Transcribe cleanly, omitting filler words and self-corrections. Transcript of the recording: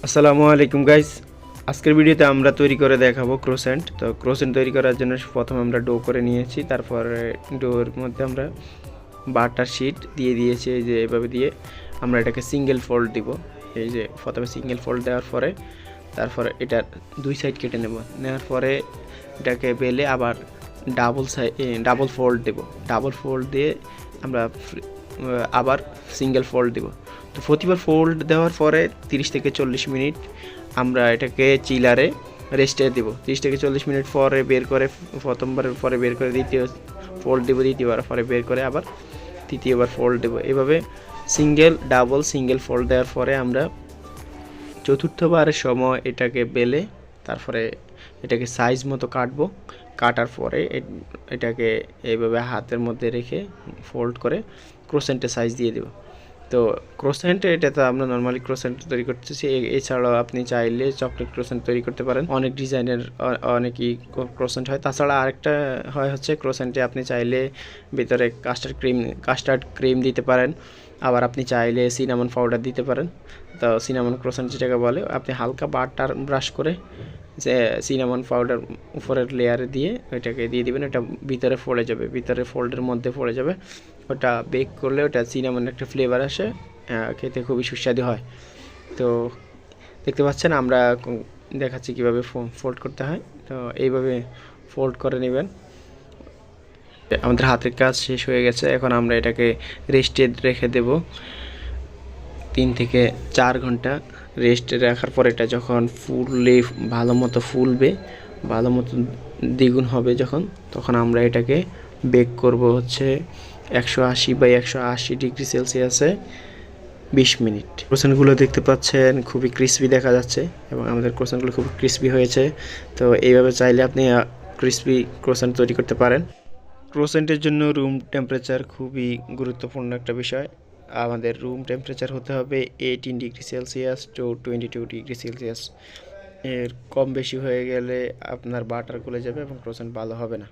আসসালামু আলাইকুম গাইস। আজকের ভিডিওতে আমরা তৈরি করে দেখাবো ক্রোসেন্ট। তো ক্রোসেন্ট তৈরি করার জন্য প্রথমে আমরা ডো করে নিয়েছি, তারপরে ডোর মধ্যে আমরা বাটার শিট দিয়ে দিয়েছি। এই যে এভাবে দিয়ে আমরা এটাকে সিঙ্গেল ফোল্ড দিব। এই যে প্রথমে সিঙ্গেল ফোল্ড দেওয়ার পরে তারপরে এটার দুই সাইড কেটে নেওয়ার পরে এটাকে বেলে আবার ডাবল ফোল্ড দেব। ডাবল ফোল্ড দিয়ে আমরা আবার সিঙ্গেল ফোল্ড দিব। তো প্রতিবার ফোল্ড দেওয়ার পরে 30 থেকে 40 মিনিট আমরা এটাকে চিলারে রেস্টে দেব। 30 থেকে 40 মিনিট পরে বের করে, প্রথমবারের পরে বের করে দ্বিতীয় ফোল্ড দেব, দ্বিতীয়বার পরে বের করে আবার তৃতীয়বার ফোল্ড দেব। এভাবে সিঙ্গেল ফোল্ড দেওয়ার পরে আমরা চতুর্থবারের সময় এটাকে বেলে তারপরে এটাকে সাইজ মতো কাটবো। কাটার পরে এটাকে এইভাবে হাতের মধ্যে রেখে ফোল্ড করে ক্রোসেন্টের সাইজ দিয়ে দেব। তো ক্রোসেন্ট, এটা তো আমরা নর্মালি ক্রোসেন্ট তৈরি করতেছি। এছাড়াও আপনি চাইলে চকলেট ক্রোসেন্ট তৈরি করতে পারেন। অনেক ডিজাইনের অনেকই ক্রোসেন্ট হয়। তাছাড়া আরেকটা হয় হচ্ছে ক্রোসেন্টে আপনি চাইলে ভিতরে কাস্টার্ড ক্রিম দিতে পারেন। আবার আপনি চাইলে সিনামন পাউডার দিতে পারেন। তো সিনামন ক্রোসেন্ট যেটাকে বলে, আপনি হালকা বাটার ব্রাশ করে যে সিনামন পাউডার উপরের লেয়ারে দিয়ে ওইটাকে দিয়ে দিবেন। এটা ভিতরে পড়ে যাবে, ভিতরে ফোল্ডের মধ্যে পড়ে যাবে। ওটা বেক করলে ওটা সিনামন একটা ফ্লেভার আসে, খেতে খুবই সুস্বাদু হয়। তো দেখতে পাচ্ছেন আমরা দেখাচ্ছি কীভাবে ফোল্ড করতে হয়। তো এইভাবে ফোল্ড করে নেবেন। আমাদের হাতের কাজ শেষ হয়ে গেছে। এখন আমরা এটাকে রেস্টে রেখে দেব 3 থেকে 4 ঘন্টা। রেস্টে রাখার পর এটা যখন ভালো মতো ফুলবে, ভালো মতো দ্বিগুণ হবে যখন, তখন আমরা এটাকে বেক করব হচ্ছে 180 ডিগ্রি সেলসিয়াসে 20 মিনিট। ক্রোসেন্টগুলো দেখতে পাচ্ছেন খুবই ক্রিসপি দেখা যাচ্ছে এবং আমাদের ক্রোসেন্টগুলো খুব ক্রিসপি হয়েছে। তো এইভাবে চাইলে আপনি ক্রিসপি ক্রোসেন্ট তৈরি করতে পারেন। ক্রোসেন্টের জন্য রুম টেম্পারেচার খুবই গুরুত্বপূর্ণ একটা বিষয়। আমাদের রুম টেম্পারেচার হতে হবে 18 degree Celsius to 22 degree Celsius. এর কম বেশি হয়ে গেলে আপনার বাটার গলে যাবে এবং ক্রোসেন্ট ভালো হবে না।